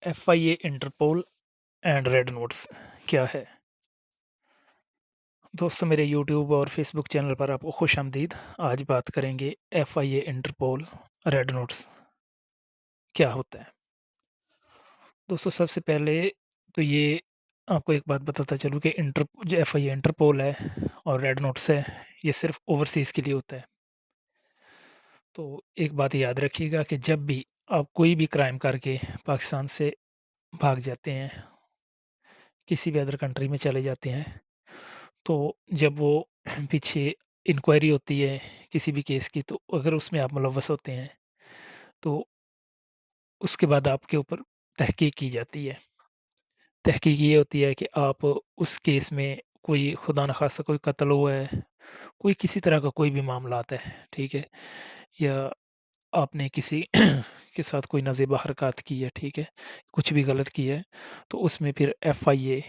FIA, Interpol and red notes क्या है? दोस्तों, मेरे यूट्यूब और फेसबुक चैनल पर आपको खुशामदीद। आज बात करेंगे एफआईए, इंटरपोल, रेड नोट्स क्या होता है। दोस्तों, सबसे पहले तो ये आपको एक बात बताता चलूँ कि इंटर जो एफआईए, इंटरपोल है और रेड नोट्स है, ये सिर्फ ओवरसीज़ के लिए होता है। तो एक बात याद रखिएगा कि जब भी आप कोई भी क्राइम करके पाकिस्तान से भाग जाते हैं, किसी भी अदर कंट्री में चले जाते हैं, तो जब वो पीछे इंक्वायरी होती है किसी भी केस की, तो अगर उसमें आप मुलव्वस होते हैं, तो उसके बाद आपके ऊपर तहकीक की जाती है। तहकीक ये होती है कि आप उस केस में कोई खुदा न खास्ता कोई कत्ल हुआ है, कोई किसी तरह का कोई भी मामलात है, ठीक है? या आपने किसी के साथ कोई नाज़ेबा हरकत की है, ठीक है? कुछ भी गलत किया है, तो उसमें फिर एफआईए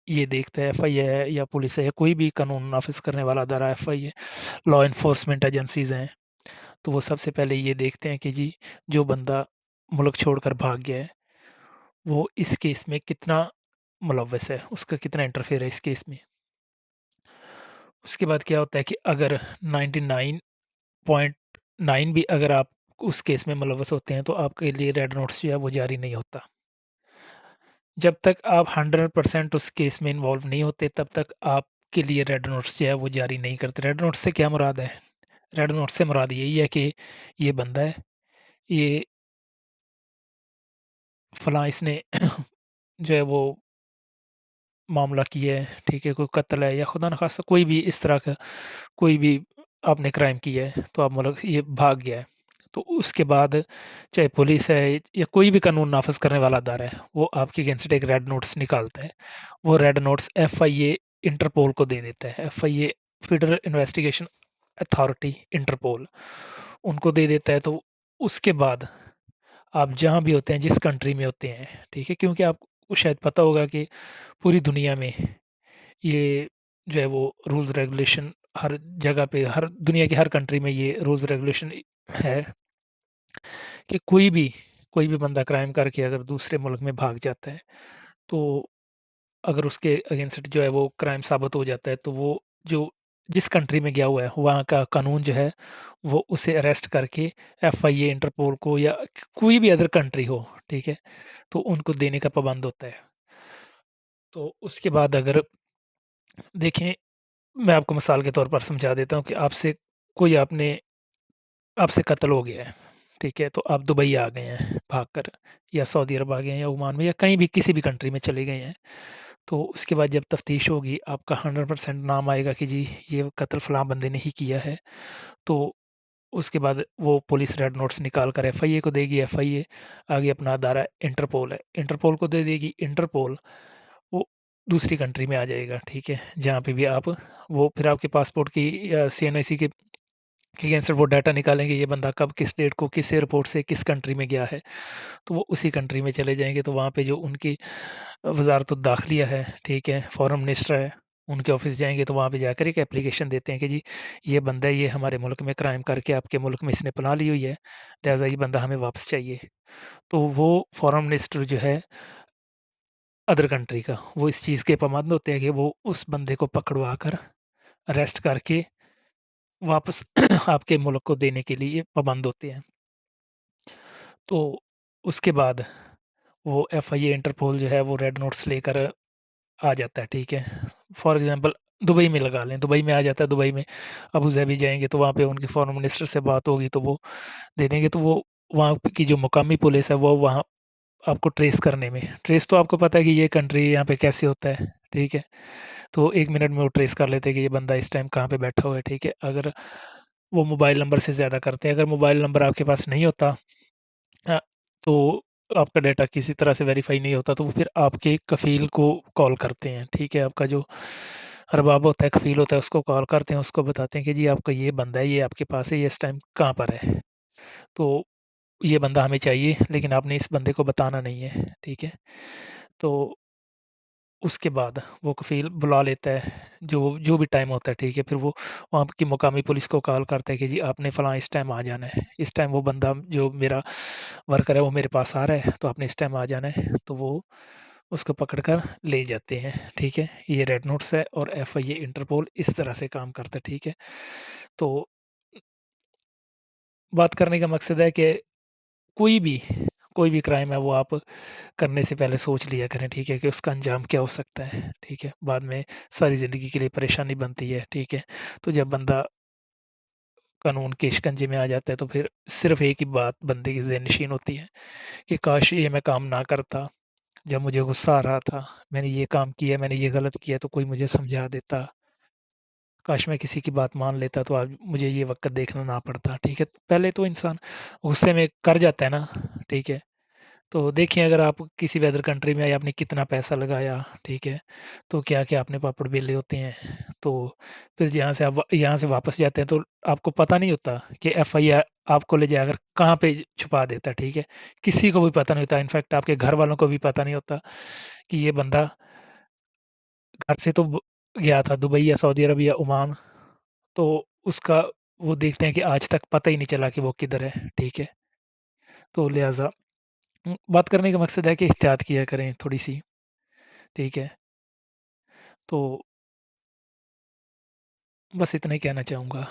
ये देखता है, एफआईए है या पुलिस है या कोई भी कानून नाफ़िज़ करने वाला अदारा एफआईए, लॉ एनफोर्समेंट एजेंसीज़ हैं, तो वो सबसे पहले ये देखते हैं कि जी, जो बंदा मुल्क छोड़कर भाग गया है, वो इस केस में कितना मुलव्वस है, उसका कितना इंटरफेयर है इस केस में। उसके बाद क्या होता है कि अगर 99.9 भी अगर आप उस केस में मुलव्वस होते हैं, तो आपके लिए रेड नोटिस जो है वो जारी नहीं होता। जब तक आप 100% उस केस में इन्वॉल्व नहीं होते, तब तक आपके लिए रेड नोटिस जो है वो जारी नहीं करते। रेड नोटिस से क्या मुराद है? रेड नोटिस से मुराद यही है कि ये बंदा है, ये फलाँ इसने जो है वो मामला किया है, ठीक है? कोई कत्ल है या खुदा न खास्ता कोई भी इस तरह का कोई भी आपने क्राइम किया है, तो आप मतलब ये भाग गया है। तो उसके बाद चाहे पुलिस है या कोई भी कानून नाफ़िज़ करने वाला अदारा है, वो आपके अगेंस्ट एक रेड नोटिस निकालता है। वो रेड नोटिस एफआईए, इंटरपोल को दे देता है। FIA, federal investigation authority, Interpol, उनको दे देता है। तो उसके बाद आप जहाँ भी होते हैं, जिस कंट्री में होते हैं, ठीक है? क्योंकि आपको शायद पता होगा कि पूरी दुनिया में ये जो है वो रूल्स रेगुलेशन हर जगह पे, हर दुनिया की हर कंट्री में ये रूल्स रेगुलेशन है कि कोई भी बंदा क्राइम करके अगर दूसरे मुल्क में भाग जाता है, तो अगर उसके अगेंस्ट जो है वो क्राइम साबित हो जाता है, तो वो जो जिस कंट्री में गया हुआ है, वहाँ का कानून जो है, वो उसे अरेस्ट करके एफआईए, इंटरपोल को या कोई भी अदर कंट्री हो, ठीक है? तो उनको देने का पाबंद होता है। तो उसके बाद अगर देखें, मैं आपको मिसाल के तौर पर समझा देता हूँ कि कोई आपने आपसे कत्ल हो गया है, ठीक है? तो आप दुबई आ गए हैं भागकर, या सऊदी अरब आ गए हैं या ओमान में या कहीं भी किसी भी कंट्री में चले गए हैं। तो उसके बाद जब तफ्तीश होगी, आपका 100% नाम आएगा कि जी, ये कत्ल फलाँ बंदे ने ही किया है। तो उसके बाद वो पुलिस रेड नोट्स निकाल कर एफआईए को देगी, एफआईए आगे अपना अदारा इंटरपोल है, इंटरपोल को दे देगी। इंटरपोल वो दूसरी कंट्री में आ जाएगा, ठीक है? जहाँ पे भी आप वो फिर आपके पासपोर्ट की या सीएनआईसी के अगेंस्ट वो डाटा निकालेंगे, ये बंदा कब, किस डेट को, किस एयरपोर्ट से किस कंट्री में गया है। तो वो उसी कंट्री में चले जाएँगे, तो वहाँ पे जो उनकी वज़ारत-उद-दाखिलिया है, ठीक है? फॉरेन मिनिस्टर है, उनके ऑफ़िस जाएँगे, तो वहाँ पे जाकर एक एप्लीकेशन देते हैं कि जी, ये बंदा है, ये हमारे मुल्क में क्राइम करके आपके मुल्क में इसने पनाह ली हुई है, लिहाज़ा ये बंदा हमें वापस चाहिए। तो वो फॉरेन मिनिस्टर जो है अदर कंट्री का, वो इस चीज़ के पाबंद होते हैं कि वो उस बंदे को पकड़वा कर, अरेस्ट करके वापस आपके मुल्क को देने के लिए पाबंद होते हैं। तो उसके बाद वो एफआईए, इंटरपोल जो है वो रेड नोट्स लेकर आ जाता है, ठीक है? फॉर एग्ज़ाम्पल दुबई में लगा लें, दुबई में आ जाता है, दुबई में अबू धाबी जाएँगे तो वहाँ पे उनके फॉरेन मिनिस्टर से बात होगी, तो वो दे देंगे। तो वो वहाँ की जो मुकामी पुलिस है, वो वहाँ आपको ट्रेस करने में, ट्रेस तो आपको पता है कि ये कंट्री यहाँ पे कैसे होता है, ठीक है? तो 1 मिनट में वो ट्रेस कर लेते हैं कि ये बंदा इस टाइम कहाँ पे बैठा हुआ है, ठीक है? अगर वो मोबाइल नंबर से ज़्यादा करते हैं, अगर मोबाइल नंबर आपके पास नहीं होता, अ, तो आपका डाटा किसी तरह से वेरीफ़ाई नहीं होता, तो वो फिर आपके कफ़ील को कॉल करते हैं, ठीक है? आपका जो अरबाब होता है, कफ़ील होता है, उसको कॉल करते हैं, उसको बताते हैं कि जी, आपका ये बंदा है, ये आपके पास है, ये इस टाइम कहाँ पर है? तो ये बंदा हमें चाहिए, लेकिन आपने इस बंदे को बताना नहीं है, ठीक है? तो उसके बाद वो कफ़ील बुला लेता है, जो जो भी टाइम होता है, ठीक है? फिर वो वहाँ की मुकामी पुलिस को कॉल करता है कि जी, आपने फलाँ इस टाइम आ जाना है। इस टाइम वो बंदा जो मेरा वर्कर है वो मेरे पास आ रहा है तो आपने इस टाइम आ जाना है, तो वो उसको पकड़ कर ले जाते हैं, ठीक है? ये रेड नोट्स है और एफआईए इंटरपोल इस तरह से काम करता है, ठीक है? तो बात करने का मकसद है कि कोई भी कोई भी क्राइम है वो आप करने से पहले सोच लिया करें, ठीक है? कि उसका अंजाम क्या हो सकता है, ठीक है? बाद में सारी ज़िंदगी के लिए परेशानी बनती है, ठीक है? तो जब बंदा कानून के शिकंजे में आ जाता है तो फिर सिर्फ़ एक ही बात बंदे की ज़हननशीन होती है कि काश ये मैं काम ना करता, जब मुझे गुस्सा आ रहा था, मैंने ये काम किया, मैंने ये गलत किया तो कोई मुझे समझा देता। काश मैं किसी की बात मान लेता तो आज मुझे ये वक़्त देखना ना पड़ता, ठीक है? पहले तो इंसान गुस्से में कर जाता है ना, ठीक है? तो देखिए अगर आप किसी भी अदर कंट्री में आपने कितना पैसा लगाया, ठीक है? तो क्या-क्या अपने पापड़ बेले होते हैं। तो फिर यहाँ से वापस जाते हैं तो आपको पता नहीं होता कि एफआईआर आपको ले जाकर कहाँ पे छुपा देता है, ठीक है? किसी को भी पता नहीं होता, इनफैक्ट आपके घर वालों को भी पता नहीं होता कि ये बंदा घर से तो ब गया था दुबई या सऊदी अरब या ओमान, तो उसका वो देखते हैं कि आज तक पता ही नहीं चला कि वो किधर है, ठीक है? तो लिहाज़ा बात करने का मकसद है कि एहतियात किया करें थोड़ी-सी, ठीक है? तो बस इतना ही कहना चाहूँगा।